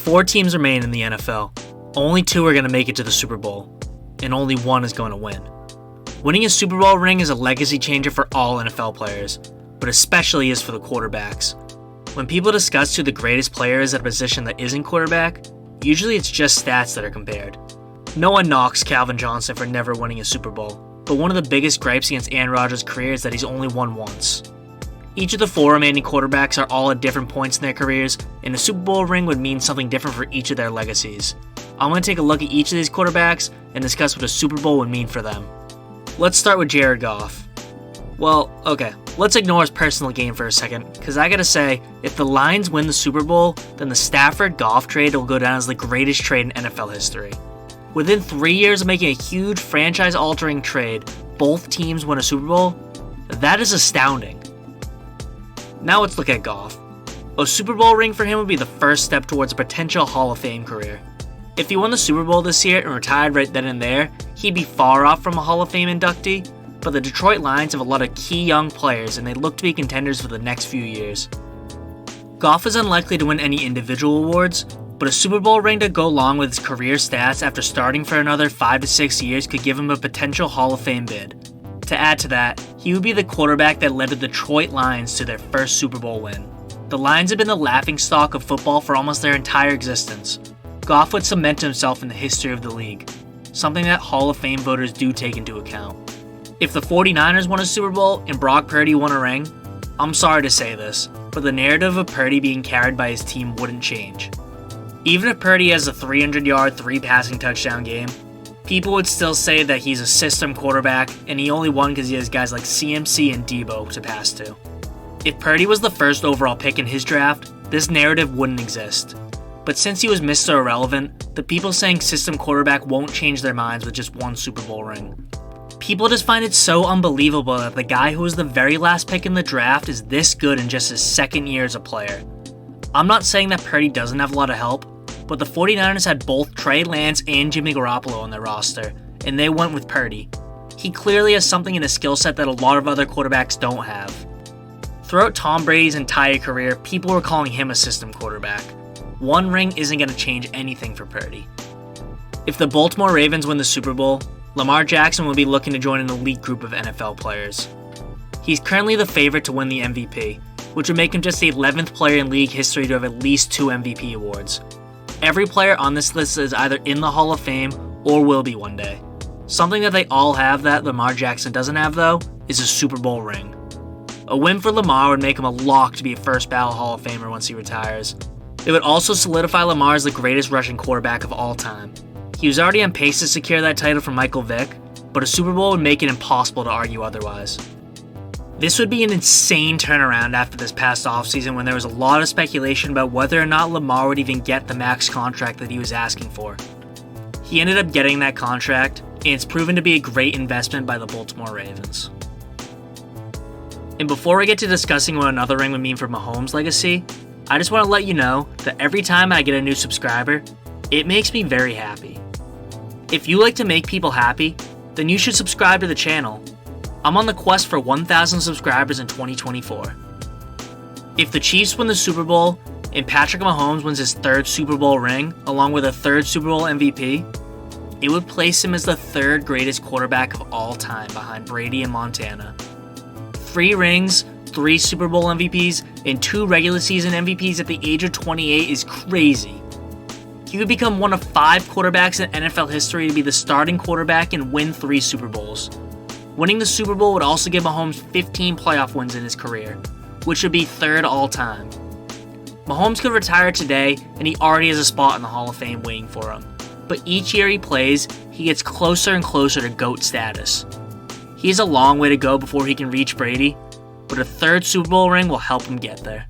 4 teams remain in the NFL. Only 2 are going to make it to the Super Bowl, and only 1 is going to win. Winning a Super Bowl ring is a legacy changer for all NFL players, but especially is for the quarterbacks. When people discuss who the greatest player is at a position that isn't quarterback, usually it's just stats that are compared. No one knocks Calvin Johnson for never winning a Super Bowl, but one of the biggest gripes against Aaron Rodgers' career is that he's only won once. Each of the 4 remaining quarterbacks are all at different points in their careers, and a Super Bowl ring would mean something different for each of their legacies. I'm going to take a look at each of these quarterbacks and discuss what a Super Bowl would mean for them. Let's start with Jared Goff. Well, okay, let's ignore his personal game for a second, because I gotta say, if the Lions win the Super Bowl, then the Stafford-Goff trade will go down as the greatest trade in NFL history. Within 3 years of making a huge franchise-altering trade, both teams win a Super Bowl? That is astounding. Now let's look at Goff. A Super Bowl ring for him would be the first step towards a potential Hall of Fame career. If he won the Super Bowl this year and retired right then and there, he'd be far off from a Hall of Fame inductee, but the Detroit Lions have a lot of key young players and they look to be contenders for the next few years. Goff is unlikely to win any individual awards, but a Super Bowl ring to go along with his career stats after starting for another 5 to 6 years could give him a potential Hall of Fame bid. To add to that, he would be the quarterback that led the Detroit Lions to their first Super Bowl win. The Lions have been the laughingstock of football for almost their entire existence. Goff would cement himself in the history of the league, something that Hall of Fame voters do take into account. If the 49ers won a Super Bowl and Brock Purdy won a ring, I'm sorry to say this, but the narrative of Purdy being carried by his team wouldn't change. Even if Purdy has a 300-yard, 3-passing touchdown game, people would still say that he's a system quarterback and he only won because he has guys like CMC and Debo to pass to. If Purdy was the first overall pick in his draft, this narrative wouldn't exist. But since he was Mr. Irrelevant, the people saying system quarterback won't change their minds with just 1 Super Bowl ring. People just find it so unbelievable that the guy who was the very last pick in the draft is this good in just his 2nd year as a player. I'm not saying that Purdy doesn't have a lot of help, but the 49ers had both Trey Lance and Jimmy Garoppolo on their roster, and they went with Purdy. He clearly has something in his skill set that a lot of other quarterbacks don't have. Throughout Tom Brady's entire career, people were calling him a system quarterback. 1 ring isn't going to change anything for Purdy. If the Baltimore Ravens win the Super Bowl, Lamar Jackson will be looking to join an elite group of NFL players. He's currently the favorite to win the MVP, which would make him just the 11th player in league history to have at least 2 MVP awards. Every player on this list is either in the Hall of Fame or will be one day. Something that they all have that Lamar Jackson doesn't have, though, is a Super Bowl ring. A win for Lamar would make him a lock to be a first ballot Hall of Famer once he retires. It would also solidify Lamar as the greatest rushing quarterback of all time. He was already on pace to secure that title from Michael Vick, but a Super Bowl would make it impossible to argue otherwise. This would be an insane turnaround after this past offseason when there was a lot of speculation about whether or not Lamar would even get the max contract that he was asking for. He ended up getting that contract, and it's proven to be a great investment by the Baltimore Ravens. And before we get to discussing what another ring would mean for Mahomes' legacy, I just want to let you know that every time I get a new subscriber, it makes me very happy. If you like to make people happy, then you should subscribe to the channel. I'm on the quest for 1,000 subscribers in 2024. If the Chiefs win the Super Bowl and Patrick Mahomes wins his 3rd Super Bowl ring, along with a 3rd Super Bowl MVP, it would place him as the 3rd greatest quarterback of all time behind Brady and Montana. 3 rings, 3 Super Bowl MVPs, and 2 regular season MVPs at the age of 28 is crazy. He would become one of 5 quarterbacks in NFL history to be the starting quarterback and win 3 Super Bowls. Winning the Super Bowl would also give Mahomes 15 playoff wins in his career, which would be 3rd all time. Mahomes could retire today, and he already has a spot in the Hall of Fame waiting for him. But each year he plays, he gets closer and closer to GOAT status. He has a long way to go before he can reach Brady, but a 3rd Super Bowl ring will help him get there.